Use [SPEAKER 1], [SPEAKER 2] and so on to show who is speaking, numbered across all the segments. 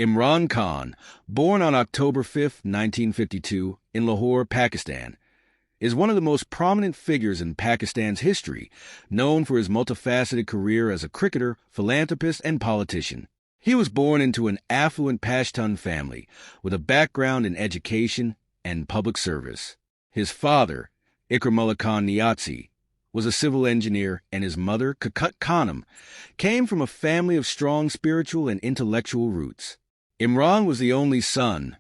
[SPEAKER 1] Imran Khan, born on October 5, 1952, in Lahore, Pakistan, is one of the most prominent figures in Pakistan's history, known for his multifaceted career as a cricketer, philanthropist, and politician. He was born into an affluent Pashtun family with a background in education and public service. His father, Ikramullah Khan Niyazi, was a civil engineer, and his mother, Shaukat Khanum, came from a family of strong spiritual and intellectual roots. Imran was the only son,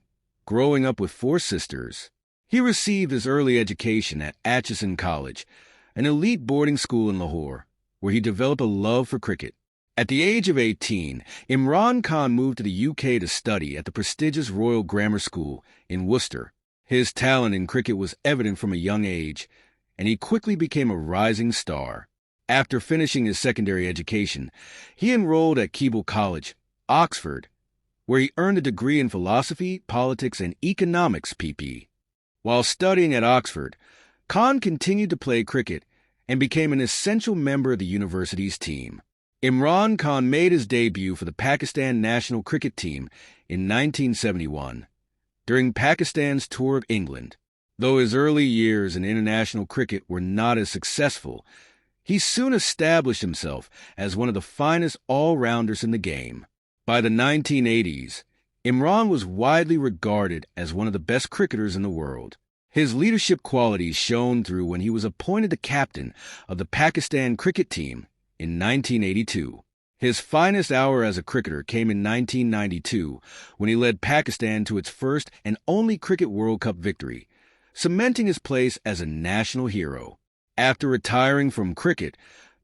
[SPEAKER 1] growing up with 4 sisters. He received his early education at Atchison College, an elite boarding school in Lahore, where he developed a love for cricket. At the age of 18, Imran Khan moved to the UK to study at the prestigious Royal Grammar School in Worcester. His talent in cricket was evident from a young age, and he quickly became a rising star. After finishing his secondary education, he enrolled at Keble College, Oxford, where he earned a degree in philosophy, politics, and economics PP. While studying at Oxford, Khan continued to play cricket and became an essential member of the university's team. Imran Khan made his debut for the Pakistan national cricket team in 1971 during Pakistan's tour of England. Though his early years in international cricket were not as successful, he soon established himself as one of the finest all-rounders in the game. By the 1980s, Imran was widely regarded as one of the best cricketers in the world. His leadership qualities shone through when he was appointed the captain of the Pakistan cricket team in 1982. His finest hour as a cricketer came in 1992 when he led Pakistan to its first and only Cricket World Cup victory, cementing his place as a national hero. After retiring from cricket,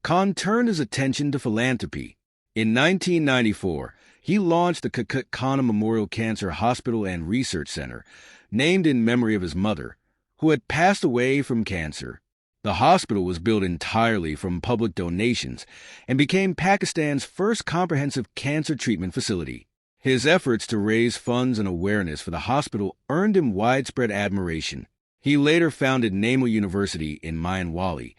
[SPEAKER 1] Khan turned his attention to philanthropy. In 1994, he launched the Khanum Memorial Cancer Hospital and Research Center, named in memory of his mother, who had passed away from cancer. The hospital was built entirely from public donations and became Pakistan's first comprehensive cancer treatment facility. His efforts to raise funds and awareness for the hospital earned him widespread admiration. He later founded Namal University in Mianwali,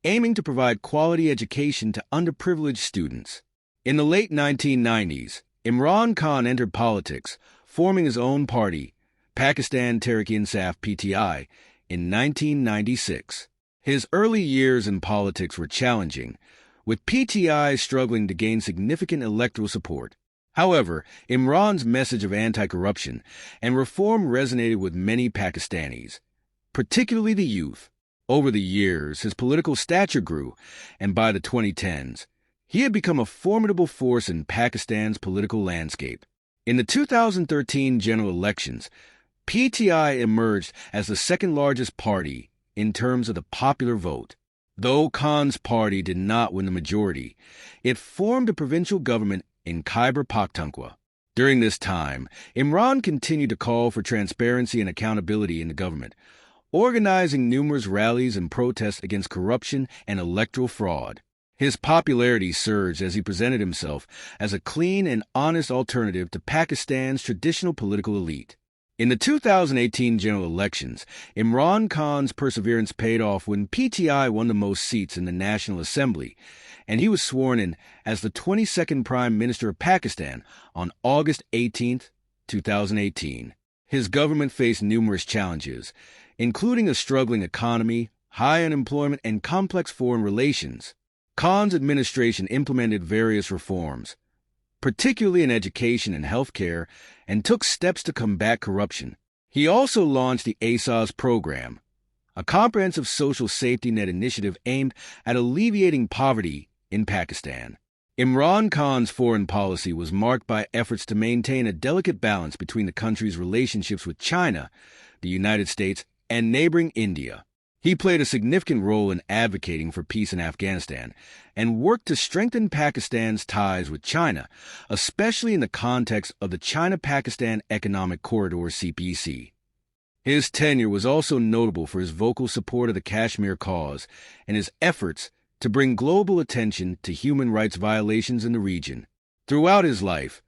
[SPEAKER 1] aiming to provide quality education to underprivileged students. In the late 1990s, Imran Khan entered politics, forming his own party, Pakistan Tehreek-e-Insaf (PTI), in 1996. His early years in politics were challenging, with PTI struggling to gain significant electoral support. However, Imran's message of anti-corruption and reform resonated with many Pakistanis, particularly the youth. Over the years, his political stature grew, and by the 2010s, he had become a formidable force in Pakistan's political landscape. In the 2013 general elections, PTI emerged as the second-largest party in terms of the popular vote. Though Khan's party did not win the majority, it formed a provincial government in Khyber Pakhtunkhwa. During this time, Imran continued to call for transparency and accountability in the government, organizing numerous rallies and protests against corruption and electoral fraud. His popularity surged as he presented himself as a clean and honest alternative to Pakistan's traditional political elite. In the 2018 general elections, Imran Khan's perseverance paid off when PTI won the most seats in the National Assembly, and he was sworn in as the 22nd Prime Minister of Pakistan on August 18, 2018. His government faced numerous challenges, including a struggling economy, high unemployment, and complex foreign relations. Khan's administration implemented various reforms, particularly in education and healthcare, and took steps to combat corruption. He also launched the ASAS program, a comprehensive social safety net initiative aimed at alleviating poverty in Pakistan. Imran Khan's foreign policy was marked by efforts to maintain a delicate balance between the country's relationships with China, the United States, and neighboring India. He played a significant role in advocating for peace in Afghanistan and worked to strengthen Pakistan's ties with China, especially in the context of the China-Pakistan Economic Corridor (CPEC). His tenure was also notable for his vocal support of the Kashmir cause and his efforts to bring global attention to human rights violations in the region. Throughout his life,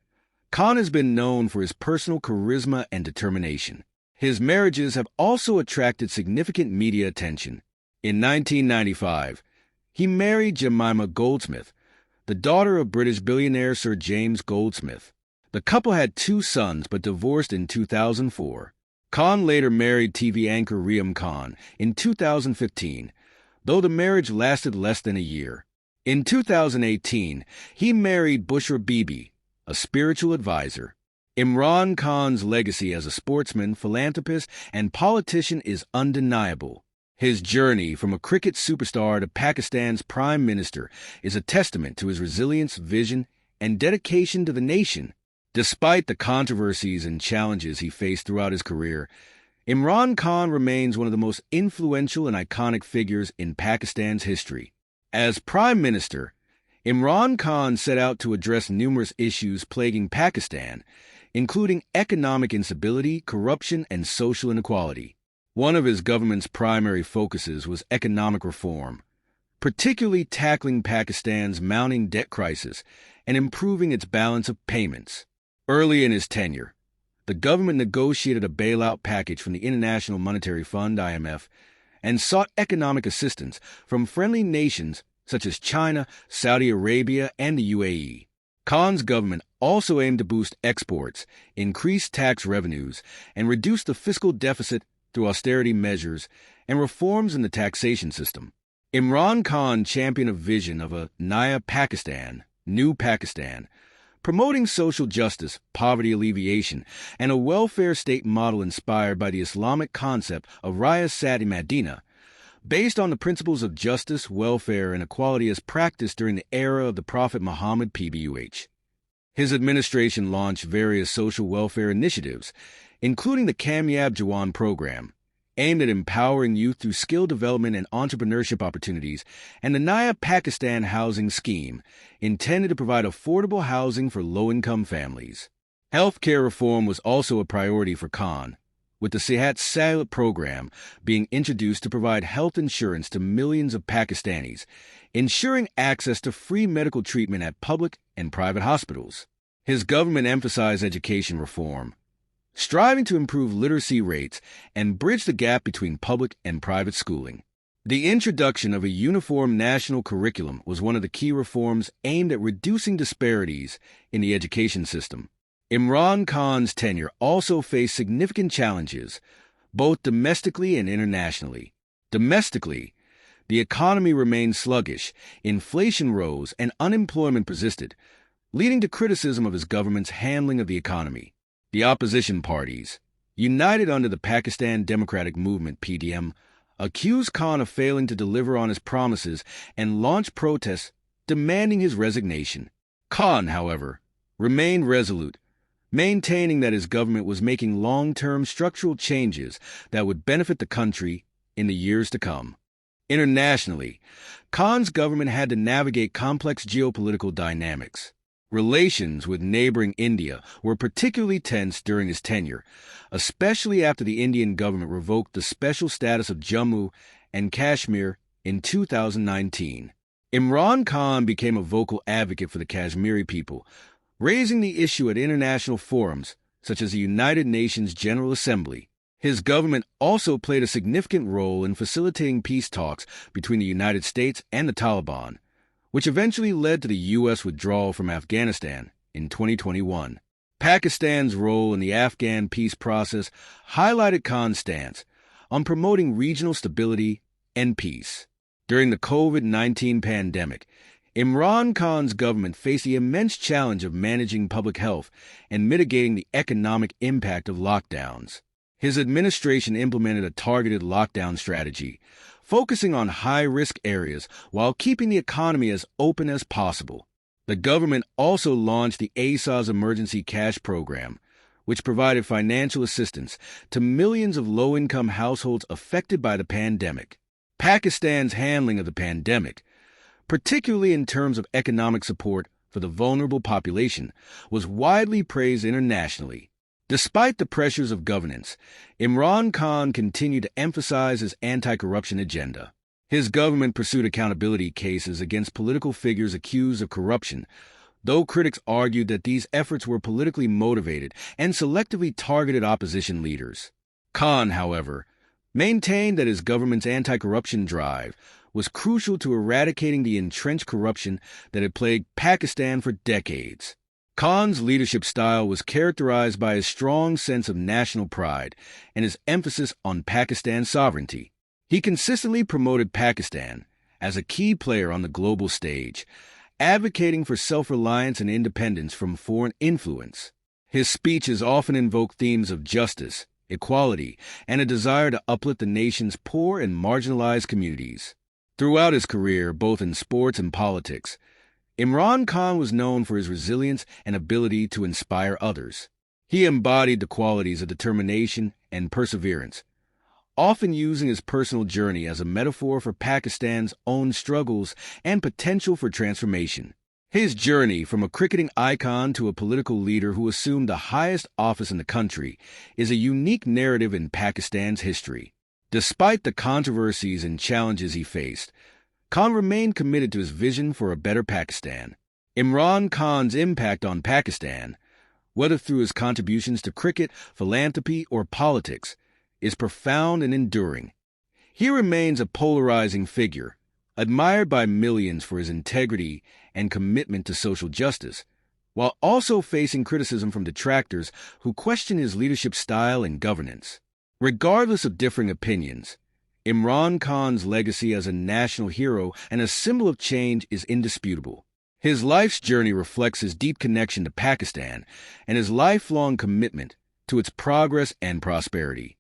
[SPEAKER 1] Khan has been known for his personal charisma and determination. His marriages have also attracted significant media attention. In 1995, he married Jemima Goldsmith, the daughter of British billionaire Sir James Goldsmith. The couple had 2 sons but divorced in 2004. Khan later married TV anchor Imran Khan in 2015, though the marriage lasted less than a year. In 2018, he married Bushra Bibi, a spiritual advisor. Imran Khan's legacy as a sportsman, philanthropist, and politician is undeniable. His journey from a cricket superstar to Pakistan's prime minister is a testament to his resilience, vision, and dedication to the nation. Despite the controversies and challenges he faced throughout his career, Imran Khan remains one of the most influential and iconic figures in Pakistan's history. As Prime Minister, Imran Khan set out to address numerous issues plaguing Pakistan, including economic instability, corruption, and social inequality. One of his government's primary focuses was economic reform, particularly tackling Pakistan's mounting debt crisis and improving its balance of payments. Early in his tenure, the government negotiated a bailout package from the International Monetary Fund (IMF) and sought economic assistance from friendly nations such as China, Saudi Arabia, and the UAE. Khan's government also aimed to boost exports, increase tax revenues, and reduce the fiscal deficit through austerity measures and reforms in the taxation system. Imran Khan championed a vision of a Naya Pakistan, New Pakistan, promoting social justice, poverty alleviation, and a welfare state model inspired by the Islamic concept of Riyasat-e-Madina, based on the principles of justice, welfare, and equality as practiced during the era of the Prophet Muhammad PBUH. His administration launched various social welfare initiatives, including the Kamyab Jawan program, aimed at empowering youth through skill development and entrepreneurship opportunities, and the Naya Pakistan Housing Scheme, intended to provide affordable housing for low-income families. Healthcare reform was also a priority for Khan, with the Sehat Sahat program being introduced to provide health insurance to millions of Pakistanis, ensuring access to free medical treatment at public and private hospitals. His government emphasized education reform, striving to improve literacy rates and bridge the gap between public and private schooling. The introduction of a uniform national curriculum was one of the key reforms aimed at reducing disparities in the education system. Imran Khan's tenure also faced significant challenges, both domestically and internationally. Domestically, the economy remained sluggish, inflation rose, and unemployment persisted, leading to criticism of his government's handling of the economy. The opposition parties, united under the Pakistan Democratic Movement (PDM), accused Khan of failing to deliver on his promises and launched protests demanding his resignation. Khan, however, remained resolute, maintaining that his government was making long-term structural changes that would benefit the country in the years to come. Internationally, Khan's government had to navigate complex geopolitical dynamics. Relations with neighboring India were particularly tense during his tenure, especially after the Indian government revoked the special status of Jammu and Kashmir in 2019. Imran Khan became a vocal advocate for the Kashmiri people, raising the issue at international forums such as the United Nations General Assembly. His government also played a significant role in facilitating peace talks between the United States and the Taliban, which eventually led to the U.S. withdrawal from Afghanistan in 2021. Pakistan's role in the Afghan peace process highlighted Khan's stance on promoting regional stability and peace. During the COVID-19 pandemic, Imran Khan's government faced the immense challenge of managing public health and mitigating the economic impact of lockdowns. His administration implemented a targeted lockdown strategy, focusing on high-risk areas while keeping the economy as open as possible. The government also launched the ASA's Emergency Cash Program, which provided financial assistance to millions of low-income households affected by the pandemic. Pakistan's handling of the pandemic, particularly in terms of economic support for the vulnerable population, was widely praised internationally. Despite the pressures of governance, Imran Khan continued to emphasize his anti-corruption agenda. His government pursued accountability cases against political figures accused of corruption, though critics argued that these efforts were politically motivated and selectively targeted opposition leaders. Khan, however, maintained that his government's anti-corruption drive was crucial to eradicating the entrenched corruption that had plagued Pakistan for decades. Khan's leadership style was characterized by a strong sense of national pride and his emphasis on Pakistan's sovereignty. He consistently promoted Pakistan as a key player on the global stage, advocating for self-reliance and independence from foreign influence. His speeches often invoked themes of justice, equality, and a desire to uplift the nation's poor and marginalized communities. Throughout his career, both in sports and politics, Imran Khan was known for his resilience and ability to inspire others. He embodied the qualities of determination and perseverance, often using his personal journey as a metaphor for Pakistan's own struggles and potential for transformation. His journey from a cricketing icon to a political leader who assumed the highest office in the country is a unique narrative in Pakistan's history. Despite the controversies and challenges he faced, Khan remained committed to his vision for a better Pakistan. Imran Khan's impact on Pakistan, whether through his contributions to cricket, philanthropy, or politics, is profound and enduring. He remains a polarizing figure, admired by millions for his integrity and commitment to social justice, while also facing criticism from detractors who question his leadership style and governance. Regardless of differing opinions, Imran Khan's legacy as a national hero and a symbol of change is indisputable. His life's journey reflects his deep connection to Pakistan and his lifelong commitment to its progress and prosperity.